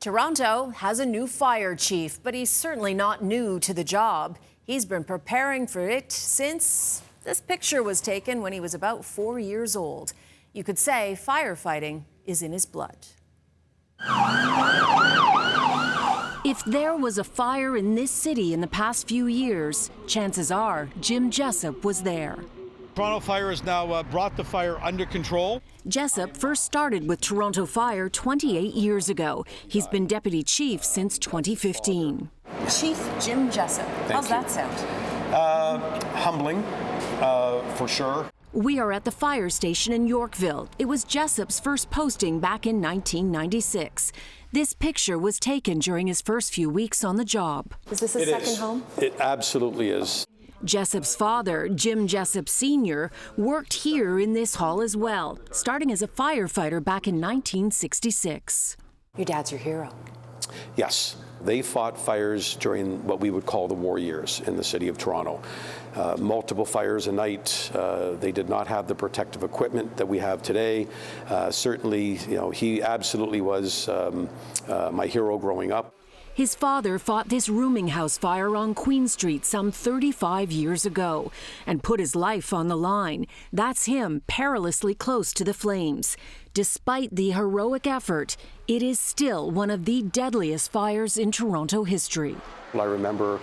Toronto has a new fire chief, but he's certainly not new to the job. He's been preparing for it since this picture was taken when he was about 4 years old. You could say firefighting is in his blood. If there was a fire in this city in the past few years, chances are Jim Jessop was there. Toronto Fire has now brought the fire under control. Jessop first started with Toronto Fire 28 years ago. He's been deputy chief since 2015. Chief Jim Jessop, how's that sound? Humbling, for sure. We are at the fire station in Yorkville. It was Jessop's first posting back in 1996. This picture was taken during his first few weeks on the job. Is this his second home? It absolutely is. Jessop's father, Jim Jessop Sr., worked here in this hall as well, starting as a firefighter back in 1966. Your dad's your hero. Yes. They fought fires during what we would call the war years in the city of Toronto. Multiple fires a night. They did not have the protective equipment that we have today. Certainly, he absolutely was my hero growing up. His father fought this rooming house fire on Queen Street some 35 years ago and put his life on the line. That's him perilously close to the flames. Despite the heroic effort, it is still one of the deadliest fires in Toronto history. I remember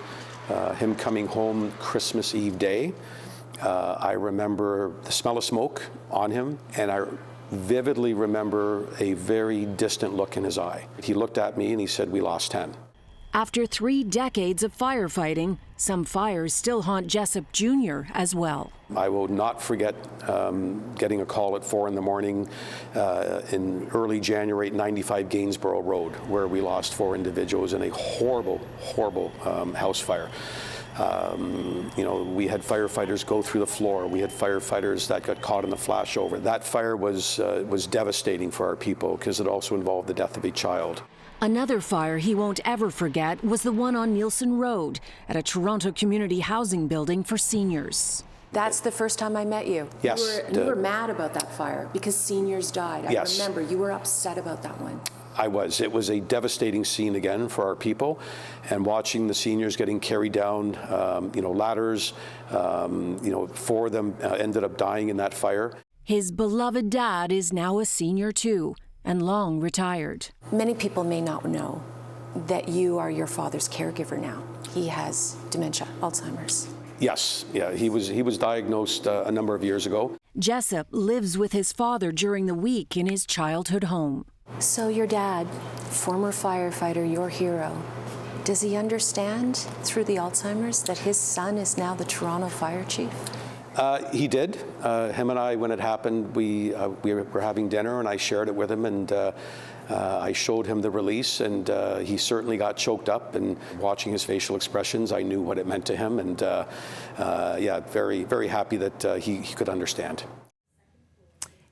him coming home Christmas Eve day. I remember the smell of smoke on him, and I vividly remember a very distant look in his eye. He looked at me and he said, "We lost 10. After 3 decades of firefighting, some fires still haunt Jessop Jr. as well. I will not forget getting a call at 4 in the morning in early January at 95 Gainsborough Road, where we lost 4 individuals in a horrible, horrible house fire. We had firefighters go through the floor. We had firefighters that got caught in the flashover. That fire was devastating for our people because it also involved the death of a child. Another fire he won't ever forget was the one on Nielsen Road at a Toronto community housing building for seniors. That's the first time I met you. Yes. You were mad about that fire because seniors died. Yes. I remember you were upset about that one. I was. It was a devastating scene again for our people, and watching the seniors getting carried down, ladders, 4 of them ended up dying in that fire. His beloved dad is now a senior too, and long retired. Many people may not know that you are your father's caregiver now. He has dementia, Alzheimer's. Yes, yeah, he was diagnosed a number of years ago. Jessop lives with his father during the week in his childhood home. So your dad, former firefighter, your hero, does he understand through the Alzheimer's that his son is now the Toronto Fire Chief? He did. Him and I, when it happened, we were having dinner, and I shared it with him, and I showed him the release, and he certainly got choked up. And watching his facial expressions, I knew what it meant to him, and very, very happy that he could understand.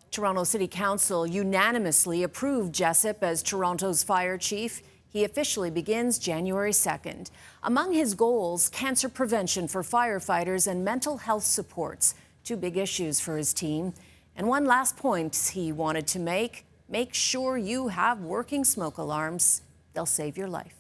Toronto City Council unanimously approved Jessop as Toronto's fire chief. He officially begins January 2nd. Among his goals, cancer prevention for firefighters and mental health supports, 2 big issues for his team. And one last point he wanted to make sure you have working smoke alarms. They'll save your life.